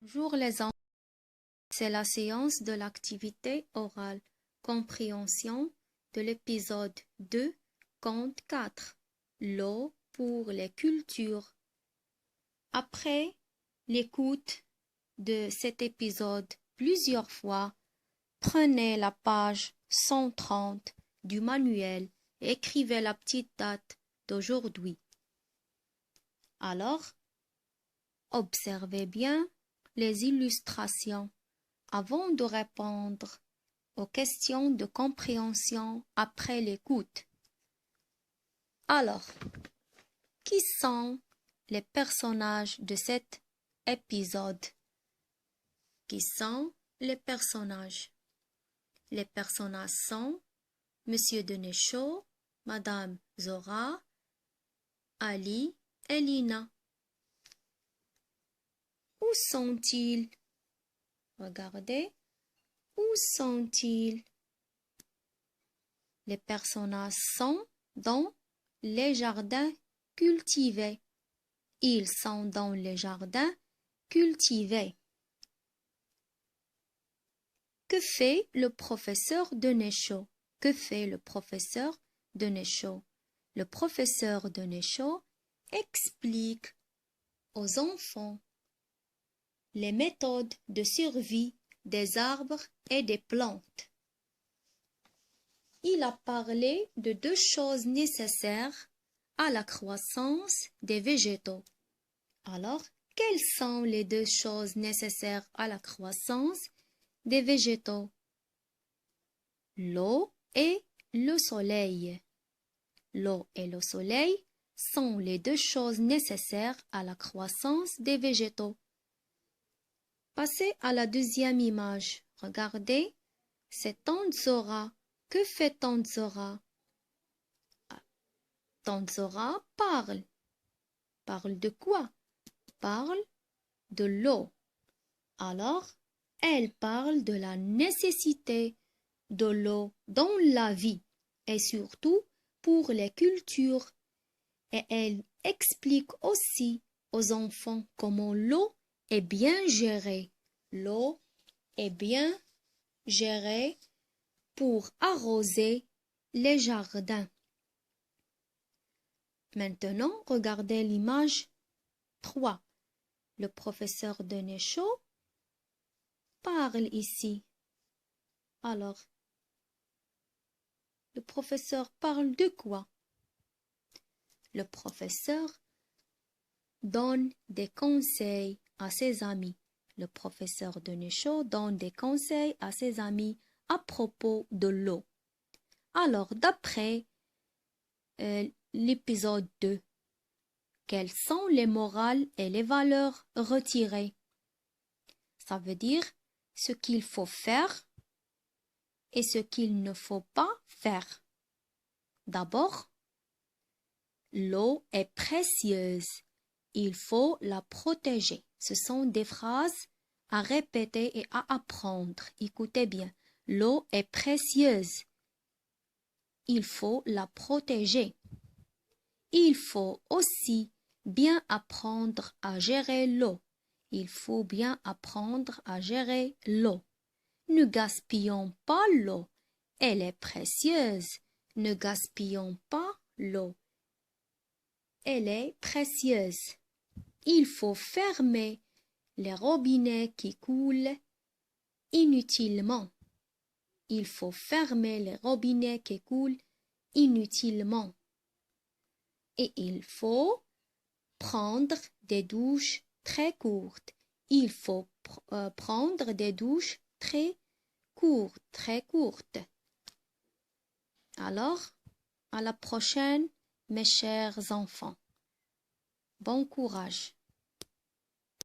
Bonjour les enfants, c'est la séance de l'activité orale, compréhension de l'épisode 2, conte 4, l'eau pour les cultures. Après l'écoute de cet épisode plusieurs fois, prenez la page 130 du manuel et écrivez la petite date d'aujourd'hui. Alors, observez bien les illustrations avant de répondre aux questions de compréhension après l'écoute. Alors, qui sont les personnages de cet épisode? Qui sont les personnages? Les personnages sont Monsieur Denechaud, Madame Zora, Ali et Lina. Où sont-ils? Regardez. Où sont-ils? Les personnages sont dans les jardins cultivés. Ils sont dans les jardins cultivés. Que fait le professeur Denechaud? Que fait le professeur Denechaud? Le professeur Denechaud explique aux enfants les méthodes de survie des arbres et des plantes. Il a parlé de deux choses nécessaires à la croissance des végétaux. Alors, quelles sont les deux choses nécessaires à la croissance des végétaux? L'eau et le soleil. L'eau et le soleil sont les deux choses nécessaires à la croissance des végétaux. Passez à la deuxième image. Regardez, c'est Tante Zora. Que fait Tante Zora? Tante Zora parle. Parle de quoi? Parle de l'eau. Alors, elle parle de la nécessité de l'eau dans la vie et surtout pour les cultures. Et elle explique aussi aux enfants comment l'eau est bien gérée. L'eau est bien gérée pour arroser les jardins. Maintenant, regardez l'image 3. Le professeur Denechaud parle ici. Alors, le professeur parle de quoi? Le professeur donne des conseils à ses amis. Le professeur Denechaud donne des conseils à ses amis à propos de l'eau. Alors, d'après l'épisode 2, quelles sont les morales et les valeurs retirées? Ça veut dire ce qu'il faut faire et ce qu'il ne faut pas faire. D'abord, l'eau est précieuse. Il faut la protéger. Ce sont des phrases à répéter et à apprendre. Écoutez bien. L'eau est précieuse. Il faut la protéger. Il faut aussi bien apprendre à gérer l'eau. Il faut bien apprendre à gérer l'eau. Ne gaspillons pas l'eau. Elle est précieuse. Ne gaspillons pas l'eau. Elle est précieuse. Il faut fermer les robinets qui coulent inutilement. Il faut fermer les robinets qui coulent inutilement. Et il faut prendre des douches très courtes. Il faut prendre des douches très courtes. Alors, à la prochaine, mes chers enfants. Bon courage.